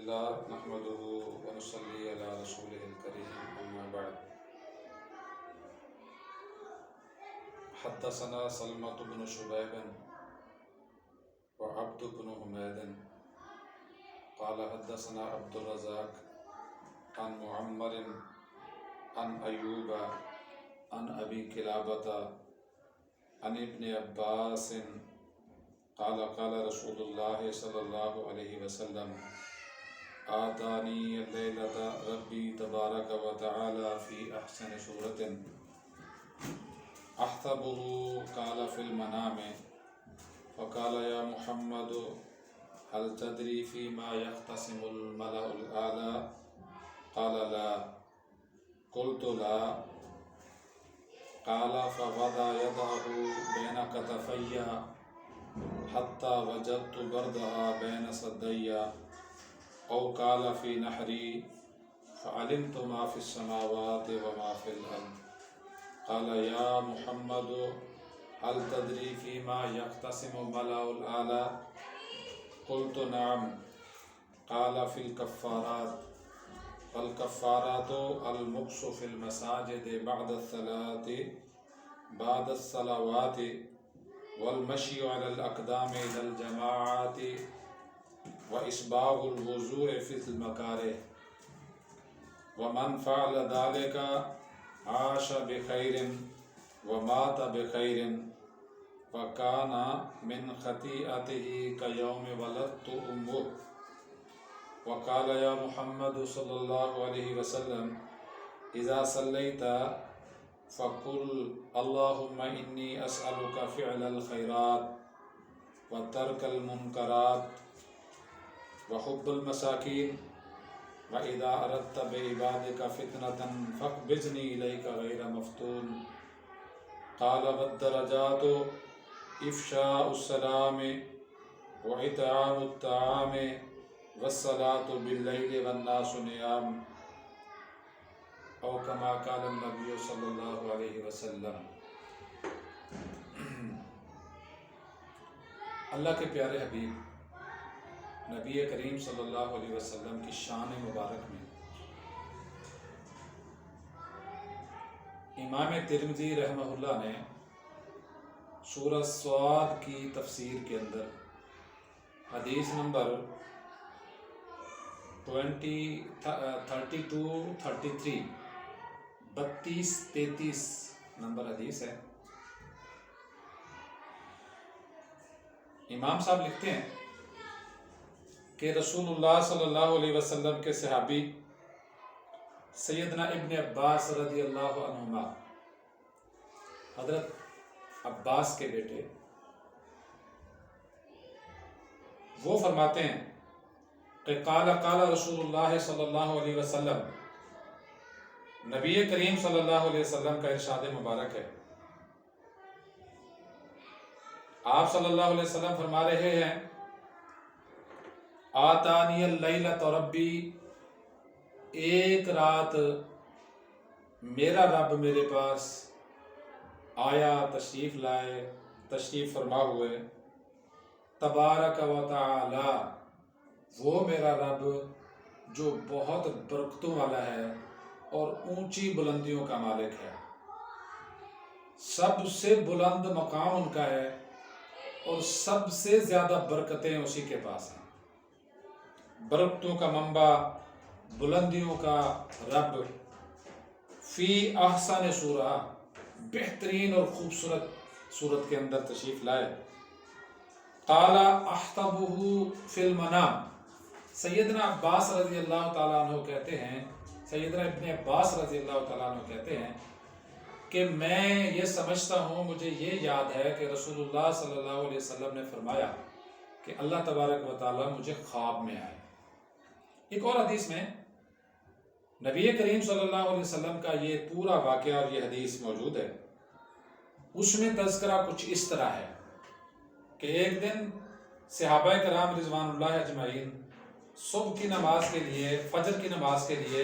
لله نحمده ونصلي على رسوله الكريم أما بعد. حدثنا سلمة بن شبيب وعبد بن حميد قال حدثنا عبد الرزاق عن معمر عن أيوب عن أبي كلابة عن ابن عباس قال قال رسول الله صلى الله عليه وسلم آتاني الليلة ربي تبارك وتعالى في أحسن صورة أحسبه قال في المنام فقال يا محمد هل تدري فيما يختصم الملأ الأعلى قال لا قلت لا قال فوضع يده بين كتفي حتى وجدت بردها بين صدي أو قال في نحري فعلمت ما في السماوات وما في الأرض قال يا محمد هل تدري فيما يقتسم الملأ الأعلى قلت نعم قال في الكفارات فالكفارات المكث في المساجد بعد الصلوات والمشي على الأقدام إلى الجماعات وإسباغ الوضوء في المكاره ومن فعل ذلك عاش بخير ومات بخير وكان من خطيئته كيوم ولدت أمه وقال يا محمد صلى الله عليه وسلم إذا صليت فقل اللهم إني أسألك فعل الخيرات وترك المنكرات وحب المساكين وإذا أردت بعبادك فتنة فاقبضني إليك غير مفتون قال والدرجات إفشاء السلام وإطعام الطعام والصلاة بالليل والناس نيام او كما قال النبی صلی اللہ علیہ وسلم. اللہ کے پیارے حبیب نبی کریم صلی اللہ علیہ وسلم کی شان مبارک میں امام ترمذی رحمہ اللہ نے سورہ صاد کی تفسیر کے اندر حدیث نمبر 32-33 نمبر حدیث ہے. امام صاحب لکھتے ہیں کہ رسول اللہ صلی اللہ علیہ وسلم کے صحابی سیدنا ابن عباس رضی اللہ عنہما حضرت عباس کے بیٹے وہ فرماتے ہیں کہ قال رسول اللہ صلی اللہ علیہ وسلم نبی کریم صلی اللہ علیہ وسلم کا ارشاد مبارک ہے. آپ صلی اللہ علیہ وسلم فرما رہے ہیں آتانی اللیلۃ ربی ایک رات میرا رب میرے پاس آیا تشریف فرما ہوئے تبارک و تعالی وہ میرا رب جو بہت برکتوں والا ہے اور اونچی بلندیوں کا مالک ہے. سب سے بلند مقام ان کا ہے اور سب سے زیادہ برکتیں اسی کے پاس ہیں. برکتوں کا منبع بلندیوں کا رب فی احسن صورہ بہترین اور خوبصورت صورت کے اندر تشریف لائے. قال احتبہ فی المنام سیدنا عباس رضی اللہ تعالیٰ عنہ کہتے ہیں سیدنا ابن عباس رضی اللہ تعالیٰ عنہ کہتے ہیں کہ میں یہ سمجھتا ہوں مجھے یہ یاد ہے کہ رسول اللہ صلی اللہ علیہ وسلم نے فرمایا کہ اللہ تبارک و تعالیٰ مجھے خواب میں آئے. ایک اور حدیث میں نبی کریم صلی اللہ علیہ وسلم کا یہ پورا واقعہ اور یہ حدیث موجود ہے. اس میں تذکرہ کچھ اس طرح ہے کہ ایک دن صحابہ کرام رضوان اللہ اجمعین صبح کی نماز کے لیے فجر کی نماز کے لیے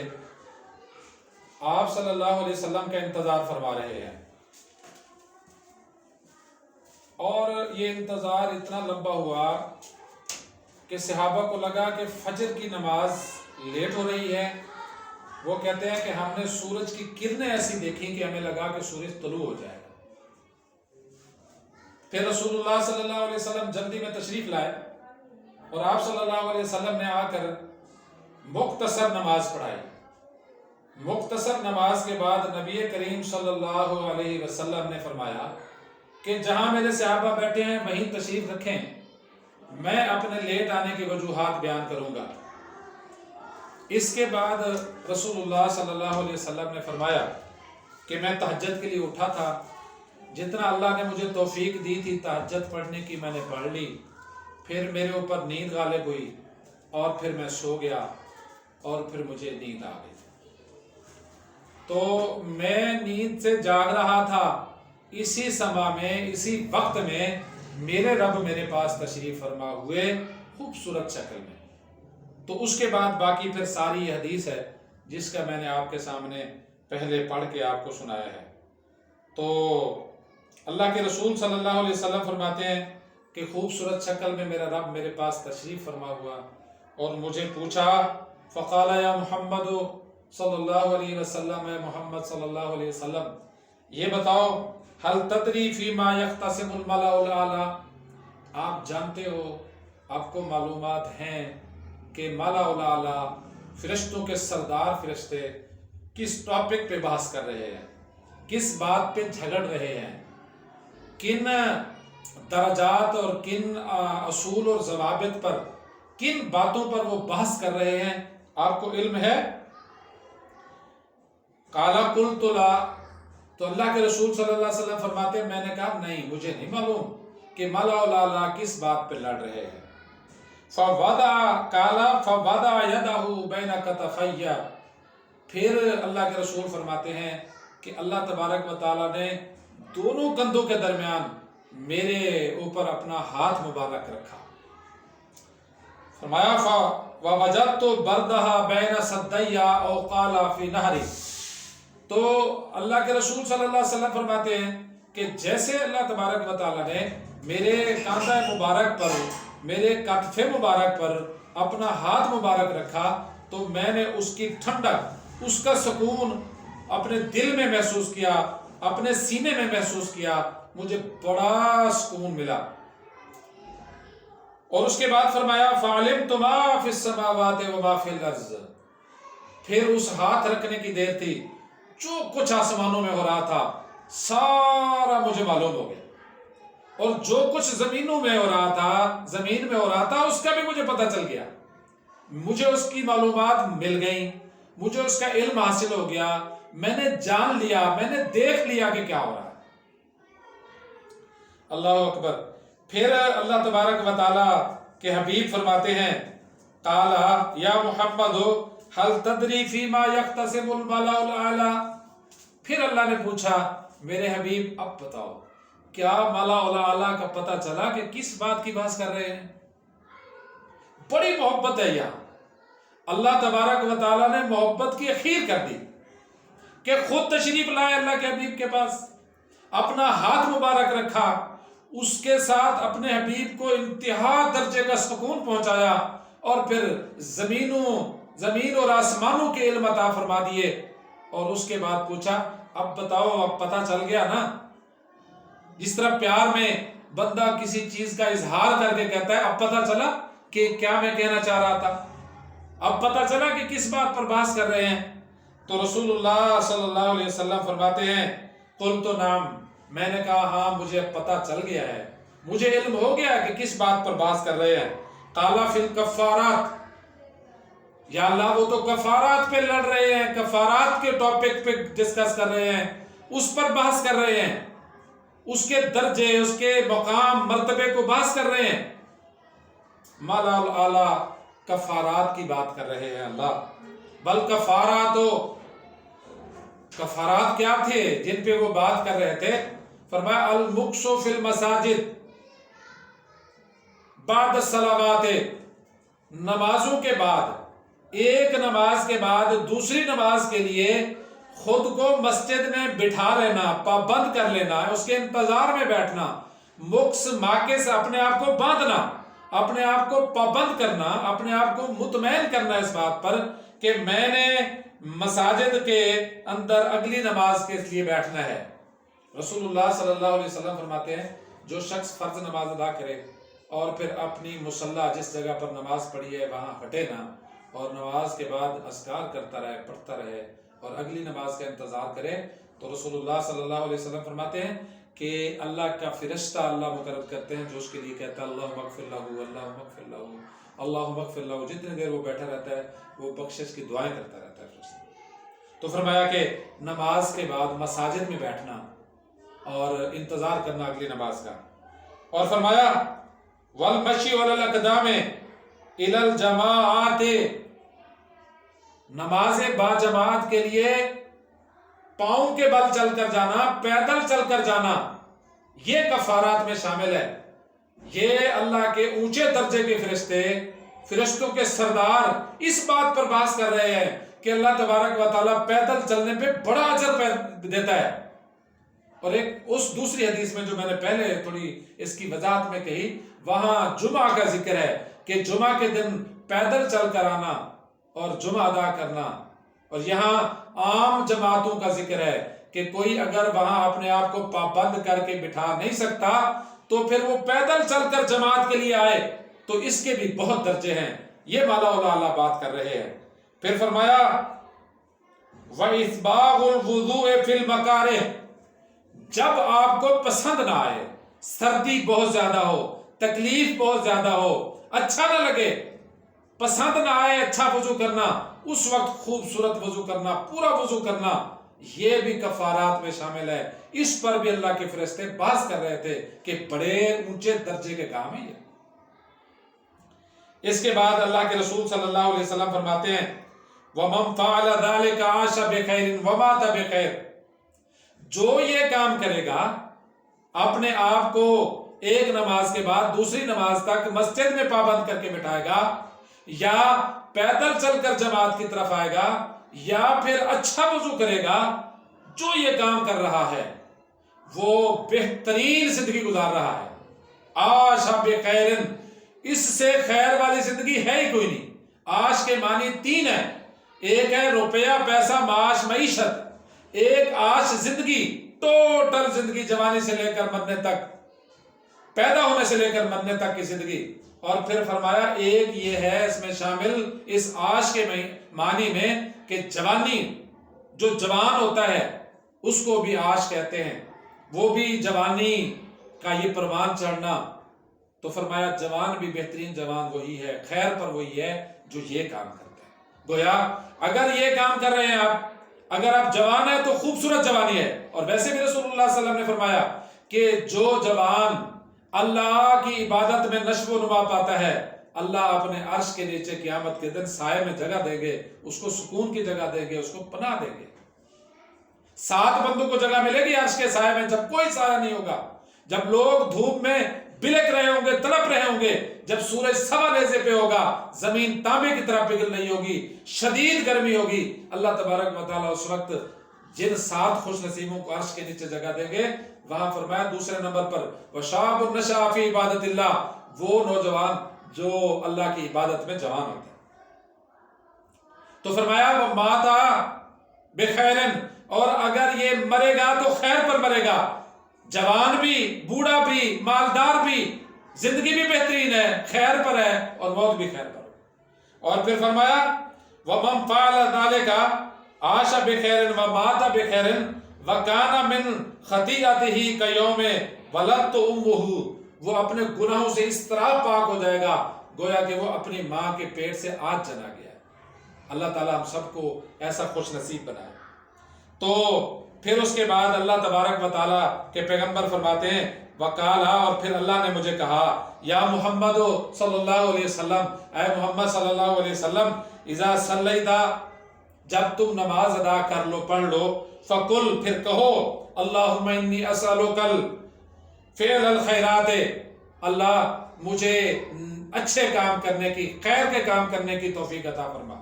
آپ صلی اللہ علیہ وسلم کا انتظار فرما رہے ہیں اور یہ انتظار اتنا لمبا ہوا کہ صحابہ کو لگا کہ فجر کی نماز لیٹ ہو رہی ہے. وہ کہتے ہیں کہ ہم نے سورج کی کرنیں ایسی دیکھی کہ ہمیں لگا کہ سورج طلوع ہو جائے گا. پھر رسول اللہ صلی اللہ علیہ وسلم جلدی میں تشریف لائے اور آپ صلی اللہ علیہ وسلم نے آ کر مختصر نماز پڑھائی. مختصر نماز کے بعد نبی کریم صلی اللہ علیہ وسلم نے فرمایا کہ جہاں میرے صحابہ بیٹھے ہیں وہیں تشریف رکھیں، میں اپنے لیٹ آنے کی وجوہات بیان کروں گا. اس کے بعد رسول اللہ صلی اللہ علیہ وسلم نے فرمایا کہ میں تہجد کے لیے اٹھا تھا، جتنا اللہ نے مجھے توفیق دی تھی تہجد پڑھنے کی میں نے پڑھ لی، پھر میرے اوپر نیند غالب ہوئی اور پھر میں سو گیا اور پھر مجھے نیند آ گئی. تو میں نیند سے جاگ رہا تھا، اسی سما میں اسی وقت میں میرے رب میرے پاس تشریف فرما ہوئے خوبصورت شکل میں. تو اس کے بعد باقی پھر ساری یہ حدیث ہے جس کا میں نے آپ کے سامنے پہلے پڑھ کے آپ کو سنایا ہے. تو اللہ کے رسول صلی اللہ علیہ وسلم فرماتے ہیں کہ خوبصورت شکل میں میرا رب میرے پاس تشریف فرما ہوا اور مجھے پوچھا، فقال یا محمد صلی اللہ علیہ وسلم، اے محمد صلی اللہ علیہ وسلم یہ بتاؤ، هل تدری فیما یختصم الملأ الاعلی، آپ جانتے ہو، آپ کو معلومات ہیں کہ ملأ الاعلی فرشتوں کے سردار فرشتے کس ٹاپک پہ بحث کر رہے ہیں، کس بات پہ جھگڑ رہے ہیں، کن درجات اور کن اصول اور ضوابط پر، کن باتوں پر وہ بحث کر رہے ہیں، آپ کو علم ہے؟ قال قلت لا، تو اللہ کے رسول صلی اللہ علیہ وسلم فرماتے ہیں میں نے کہا نہیں، مجھے نہیں معلوم کہ ملأ الاعلی کس بات پہ لڑ رہے ہیں. فوضع يده بين كتفي، پھر اللہ کے رسول فرماتے ہیں کہ اللہ تبارک و تعالیٰ نے دونوں کندھوں کے درمیان میرے اوپر اپنا ہاتھ مبارک رکھا. فرمایا ووجدت بردها بين صدي او قال في نهري، تو اللہ کے رسول صلی اللہ علیہ وسلم فرماتے ہیں کہ جیسے اللہ تبارک و تعالیٰ نے میرے کاندھے مبارک پر، میرے کتف مبارک پر اپنا ہاتھ مبارک رکھا تو میں نے اس کی ٹھنڈک، اس کا سکون اپنے دل میں محسوس کیا، اپنے سینے میں محسوس کیا، مجھے بڑا سکون ملا. اور اس کے بعد فرمایا فَعَلِمْتُ مَا فِي السَّمَاوَاتِ وَمَا فِي الْأَرْضِ، پھر اس ہاتھ رکھنے کی دیر تھی، جو کچھ آسمانوں میں ہو رہا تھا سارا مجھے معلوم ہو گیا، اور جو کچھ زمینوں میں ہو رہا تھا، زمین میں ہو رہا تھا، اس کا بھی مجھے پتہ چل گیا، مجھے اس کی معلومات مل گئیں، مجھے اس کا علم حاصل ہو گیا، میں نے جان لیا، میں نے دیکھ لیا کہ کیا ہو رہا ہے. اللہ اکبر. پھر اللہ تبارک و تعالیٰ کے حبیب فرماتے ہیں قال یا محمد هل تدری فیما یختصم الملأ الاعلی، پھر اللہ نے پوچھا میرے حبیب اب بتاؤ کیا ملأ الاعلی کا پتہ چلا کہ کس بات کی بحث کر رہے ہیں؟ بڑی محبت ہے یہاں، اللہ تبارک و تعالیٰ نے محبت کی اخیر کر دی کہ خود تشریف لائے اللہ کے حبیب کے پاس، اپنا ہاتھ مبارک رکھا، اس کے ساتھ اپنے حبیب کو انتہا درجے کا سکون پہنچایا، اور پھر زمین اور آسمانوں کے علم عطا فرما دیے، اور اس کے بعد پوچھا اب بتاؤ، اب پتہ چل گیا نا. جس طرح پیار میں بندہ کسی چیز کا اظہار کر کے کہتا ہے اب پتہ چلا کہ کیا میں کہنا چاہ رہا تھا، اب پتہ چلا کہ کس بات پر بحث کر رہے ہیں. تو رسول اللہ صلی اللہ علیہ وسلم فرماتے ہیں قلت نعم، میں نے کہا ہاں مجھے پتہ چل گیا ہے، مجھے علم ہو گیا کہ کس بات پر بحث کر رہے ہیں. قال فی الکفارات، یا اللہ وہ تو کفارات پہ لڑ رہے ہیں، کفارات کے ٹاپک پہ ڈسکس کر رہے ہیں، اس پر بحث کر رہے ہیں، اس کے درجے، اس کے مقام مرتبے کو بحث کر رہے ہیں. ملأ الاعلی کفارات کی بات کر رہے ہیں اللہ. بل کفارات کیا تھے جن پہ وہ بات کر رہے تھے؟ فرمایا المکث فی المساجد بعد الصلوات، نمازوں کے بعد، ایک نماز کے بعد دوسری نماز کے لیے خود کو مسجد میں بٹھا لینا، پابند کر لینا، اس کے انتظار میں بیٹھنا، مکث ماکث اپنے آپ کو باندھنا، اپنے آپ کو پابند کرنا، اپنے آپ کو مطمئن کرنا اس بات پر کہ میں نے مساجد کے اندر اگلی نماز کے لیے بیٹھنا ہے۔ رسول اللہ صلی اللہ علیہ وسلم فرماتے ہیں جو شخص فرض نماز ادا کرے اور پھر اپنی مصلی جس جگہ پر نماز پڑھی ہے وہاں ہٹے نہ، اور نماز کے بعد اذکار کرتا رہے، پڑھتا رہے اور اگلی نماز کا انتظار کرے، تو رسول اللہ صلی اللہ علیہ وسلم فرماتے ہیں کہ اللہ کا فرشتہ اللہ مقرر کرتے ہیں جو اس کے لیے کہتا ہے اللہم اغفر لہ، اللہم اغفر لہ، اللہم اغفر لہ۔ جتنی دیر وہ بیٹھا رہتا ہے وہ بخشش کی دعائیں کرتا رہتا ہے فرشتہ۔ تو فرمایا کہ نماز کے بعد مساجد میں بیٹھنا اور انتظار کرنا اگلی نماز کا، اور فرمایا والمشی علی الاقدام الی الجماعات، نماز با جماعت کے لیے پاؤں کے بل چل کر جانا، پیدل چل کر جانا، یہ کفارات میں شامل ہے۔ یہ اللہ کے اونچے درجے کے فرشتے، فرشتوں کے سردار اس بات پر بحث کر رہے ہیں کہ اللہ تبارک و تعالیٰ پیدل چلنے پہ بڑا اجر دیتا ہے۔ اور ایک اس دوسری حدیث میں جو میں نے پہلے تھوڑی اس کی وضاحت میں کہی، وہاں جمعہ کا ذکر ہے کہ جمعہ کے دن پیدل چل کر آنا اور جمعہ ادا کرنا، اور یہاں عام جماعتوں کا ذکر ہے کہ کوئی اگر وہاں اپنے آپ کو پابند کر کے بٹھا نہیں سکتا تو پھر وہ پیدل چل کر جماعت کے لیے آئے، تو اس کے بھی بہت درجے ہیں۔ یہ مالا اللہ بات کر رہے ہیں۔ پھر فرمایا وَإِسْبَاغُ الْوُضُوءِ فِي الْمَكَارِهِ، جب آپ کو پسند نہ آئے، سردی بہت زیادہ ہو، تکلیف بہت زیادہ ہو، اچھا نہ لگے، پسند نہ آئے اچھا وضو کرنا، اس وقت خوبصورت وضو کرنا، پورا وضو کرنا، یہ بھی کفارات میں شامل ہے۔ اس پر بھی اللہ کے فرشتے بحث کر رہے تھے کہ بڑے اونچے درجے کے کام ہیں یہ۔ اس کے بعد اللہ کے رسول صلی اللہ علیہ وسلم فرماتے ہیں وَمَنْ فَعَلَ ذَلِكَ عَاشَ بِخَيْرٍ وَمَاتَ بِخَيْرٍ، جو یہ کام کرے گا، اپنے آپ کو ایک نماز کے بعد دوسری نماز تک مسجد میں پابند کر کے بٹھائے گا، یا پیدل چل کر جماعت کی طرف آئے گا، یا پھر اچھا وضو کرے گا، جو یہ کام کر رہا ہے وہ بہترین زندگی گزار رہا ہے۔ عاش بخیر، اس سے خیر والی زندگی ہے ہی کوئی نہیں۔ عاش کے معنی تین ہیں، ایک ہے روپیہ، پیسہ، معاش، معیشت، ایک عاش زندگی، ٹوٹل زندگی، جوانی سے لے کر مرنے تک، پیدا ہونے سے لے کر مرنے تک کی زندگی۔ اور پھر فرمایا ایک یہ ہے اس میں شامل، اس عاش کے معنی میں کہ جوانی، جو جوان ہوتا ہے اس کو بھی عاش کہتے ہیں، وہ بھی جوانی کا یہ پروان چڑھنا۔ تو فرمایا جوان بھی بہترین جوان وہی ہے، خیر پر وہی ہے جو یہ کام کرتا ہے۔ گویا اگر یہ کام کر رہے ہیں آپ، اگر آپ جوان ہیں تو خوبصورت جوانی ہے۔ اور ویسے بھی رسول اللہ صلی اللہ علیہ وسلم نے فرمایا کہ جو جوان اللہ کی عبادت میں نشو و نما پاتا ہے، اللہ اپنے عرش کے نیچے قیامت کے دن سائے میں جگہ دیں گے، اس کو سکون کی جگہ دیں گے، اس کو پناہ دیں گے۔ 7 بندوں کو جگہ ملے گی عرش کے سائے میں، جب کوئی سایہ نہیں ہوگا، جب لوگ دھوپ میں بلک رہے ہوں گے، تڑپ رہے ہوں گے، جب سورج سوا نیزے پہ ہوگا، زمین تانبے کی طرح پگھل رہی ہوگی، شدید گرمی ہوگی، اللہ تبارک و تعالیٰ اس وقت جن 7 خوش نصیبوں کو عرش کے نیچے جگہ دیں گے، وہاں فرمایا دوسرے نمبر پر وَشَابٌ نَشَأَ فِي عِبَادَةِ اللَّهِ، وہ نوجوان جو اللہ کی عبادت میں جوان ہوتے ہیں۔ تو فرمایا وَمَاتَ بِخَيْرٍ، اور اگر یہ مرے گا تو خیر پر مرے گا، جوان بھی، بوڑھا بھی، مالدار بھی، زندگی بھی بہترین ہے، خیر پر ہے، اور موت بھی خیر پر۔ اور پھر فرمایا وَمَنْ فَعَلَ ذَلِكَ عَاشَ بِخَيْرٍ وَمَاتَ بِخَيْرٍ وَكَانَ مِنْ خَطِيئَتِهِ كَيَوْمِ وَلَدْتُ أُمُّهُ، وہ اپنے گناہوں سے اس طرح پاک ہو جائے گا گویا کہ وہ اپنی ماں کے پیٹ سے آج جنا گیا ہے۔ اللہ تعالیٰ ہم سب کو ایسا خوش نصیب بنائے۔ تو پھر اس کے بعد اللہ تبارک و تعالیٰ کے پیغمبر فرماتے ہیں وَقَالَا، اور پھر اللہ نے مجھے کہا یا محمد صلی اللہ علیہ وسلم، اے محمد صلی اللہ علیہ وسلم، اذا صلیت، جب تم نماز ادا کر لو، پڑھ لو، فَقُلْ، پھر کہو اللہم انی اسألک فعل الخیرات، اللہ مجھے اچھے کام کرنے کی، خیر کے کام کرنے کی توفیق عطا فرما۔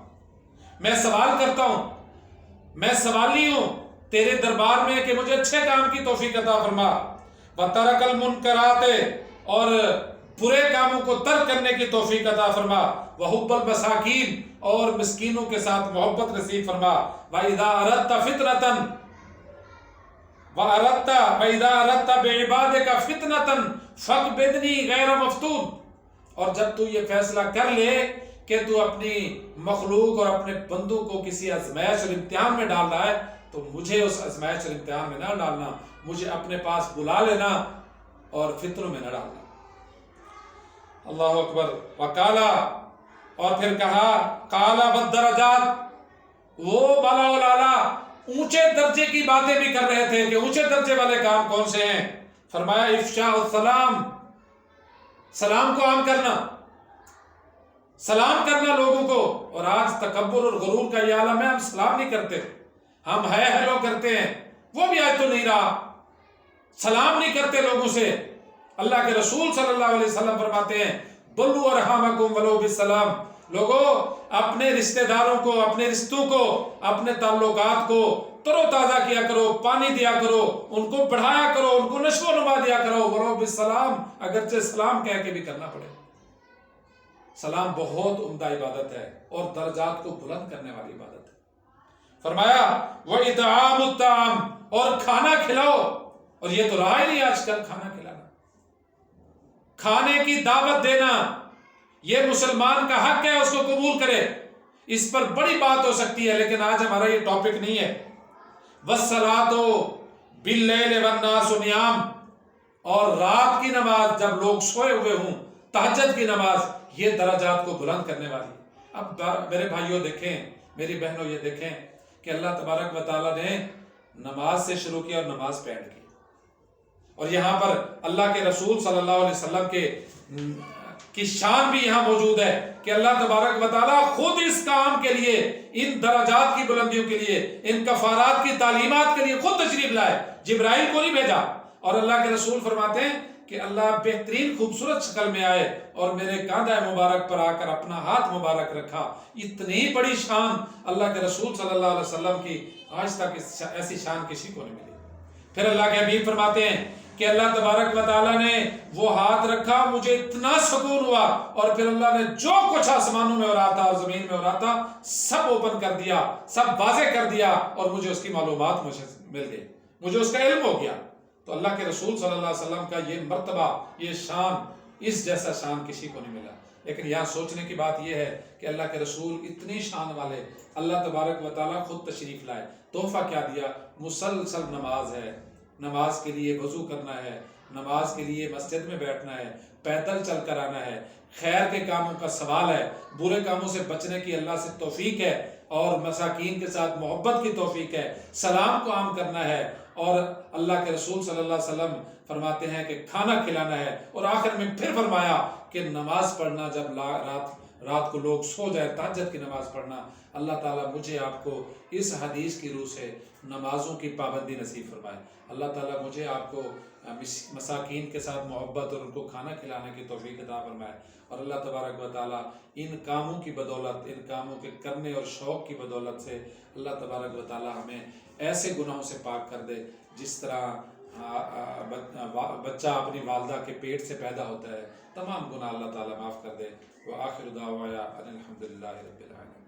میں سوال کرتا ہوں، میں سوالی ہوں تیرے دربار میں کہ مجھے اچھے کام کی توفیق عطا فرما۔ وَتَرَكَ الْمُنْكَرَاتِ، اور برے کاموں کو ترک کرنے کی توفیق عطا فرما، وحب المساکین اور مسکینوں کے ساتھ محبت نصیب فرما، وَإِذَا أَرَدْتَ فِتْنَةً وَإِذَا أَرَدْتَ بِعِبَادِكَ فِتْنَةً فَاقْبِضْنِي غَيْرَ مَفْتُونٍ، اور جب تو یہ فیصلہ کر لے کہ تو اپنی مخلوق اور اپنے بندوں کو کسی آزمائش اور امتحان میں ڈال رہا ہے تو مجھے اس آزمائش اور امتحان میں نہ ڈالنا، مجھے اپنے پاس بلا لینا اور فتنوں میں نہ ڈالنا۔ اللہ اکبر۔ وقالا، اور پھر کہا، قالا والدرجات، وہ بالا والا اونچے درجے کی باتیں بھی کر رہے تھے کہ اونچے درجے والے کام کون سے ہیں؟ فرمایا افشاء السلام، سلام کو عام کرنا، سلام کرنا لوگوں کو۔ اور آج تکبر اور غرور کا یہ عالم ہے، ہم سلام نہیں کرتے، ہم ہے ہیلو کرتے ہیں، وہ بھی آج تو نہیں رہا، سلام نہیں کرتے لوگوں سے۔ اللہ کے رسول صلی اللہ علیہ وسلم فرماتے ہیں بلوا ارحامکم ولو بالسلام، لوگوں اپنے رشتہ داروں کو، اپنے رشتوں کو، اپنے تعلقات کو تر و تازہ کیا کرو، پانی دیا کرو، ان کو بڑھایا کرو، ان کو نشو و نما دیا کرو، ولو بالسلام، اگرچہ سلام کہہ کے بھی کرنا پڑے۔ سلام بہت عمدہ عبادت ہے اور درجات کو بلند کرنے والی عبادت ہے۔ فرمایا وَإِطْعَامُ الطَّعَامِ، اور کھانا کھلاؤ، اور یہ تو رہا ہی نہیں آج کل کھانا کھلانا، کھانے کی دعوت دینا، یہ مسلمان کا حق ہے، اس کو قبول کرے، اس پر بڑی بات ہو سکتی ہے، لیکن آج ہمارا یہ ٹاپک نہیں ہے۔ وَالصَّلَاةُ بِاللَّيْلِ وَالنَّاسُ نِيَامٌ، اور رات کی نماز جب لوگ سوئے ہوئے ہوں، تہجد کی نماز، یہ درجات کو بلند کرنے والی۔ اب میرے بھائیوں دیکھیں، میری بہنوں یہ دیکھیں کہ اللہ تبارک و تعالیٰ نے نماز سے شروع کیا اور نماز پہ اینڈ کی، اور یہاں پر اللہ کے رسول صلی اللہ علیہ وسلم کی شان بھی یہاں موجود ہے کہ اللہ تبارک و تعالیٰ خود اس کام کے لیے، ان درجات کی بلندیوں کے لیے، ان کفارات کی تعلیمات کے لیے خود تشریف لائے، جبرائیل کو نہیں بھیجا۔ اور اللہ کے رسول فرماتے ہیں کہ اللہ بہترین خوبصورت شکل میں آئے اور میرے کاندھے مبارک پر آ کر اپنا ہاتھ مبارک رکھا۔ اتنی بڑی شان اللہ کے رسول صلی اللہ علیہ وسلم کی آج تک ایسی شان کسی کو نہیں ملی۔ پھر اللہ کے حبیب فرماتے ہیں کہ اللہ تبارک و تعالیٰ نے وہ ہاتھ رکھا، مجھے اتنا سکون ہوا، اور پھر اللہ نے جو کچھ آسمانوں میں ہو رہا تھا اور زمین میں ہو رہا تھا سب اوپن کر دیا، سب واضح کر دیا، اور مجھے اس کی معلومات مجھے مل گئی، مجھے اس کا علم ہو گیا۔ تو اللہ کے رسول صلی اللہ علیہ وسلم کا یہ مرتبہ، یہ شان، اس جیسا شان کسی کو نہیں ملا۔ لیکن یہاں سوچنے کی بات یہ ہے کہ اللہ کے رسول اتنی شان والے، اللہ تبارک و تعالیٰ خود تشریف لائے، تحفہ کیا دیا؟ مسلسل نماز ہے، نماز کے لیے وضو کرنا ہے، نماز کے لیے مسجد میں بیٹھنا ہے، پیدل چل کر آنا ہے، خیر کے کاموں کا سوال ہے، برے کاموں سے بچنے کی اللہ سے توفیق ہے، اور مساکین کے ساتھ محبت کی توفیق ہے، سلام کو عام کرنا ہے، اور اللہ کے رسول صلی اللہ علیہ وسلم فرماتے ہیں کہ کھانا کھلانا ہے، اور آخر میں پھر فرمایا کہ نماز پڑھنا، جب رات کو لوگ سو جائے، تہجد کی نماز پڑھنا۔ اللہ تعالیٰ مجھے آپ کو اس حدیث کی روح سے نمازوں کی پابندی نصیب فرمائے۔ اللہ تعالیٰ مجھے آپ کو مساکین کے ساتھ محبت اور ان کو کھانا کھلانے کی توفیق عطا فرمائے، اور اللہ تبارک و تعالیٰ ان کاموں کی بدولت، ان کاموں کے کرنے اور شوق کی بدولت سے اللہ تبارک و تعالیٰ ہمیں ایسے گناہوں سے پاک کر دے جس طرح بچہ اپنی والدہ کے پیٹ سے پیدا ہوتا ہے، تمام گناہ اللہ تعالیٰ معاف کر دے۔ وآخر دعوانا ان الحمد للہ رب العالمین۔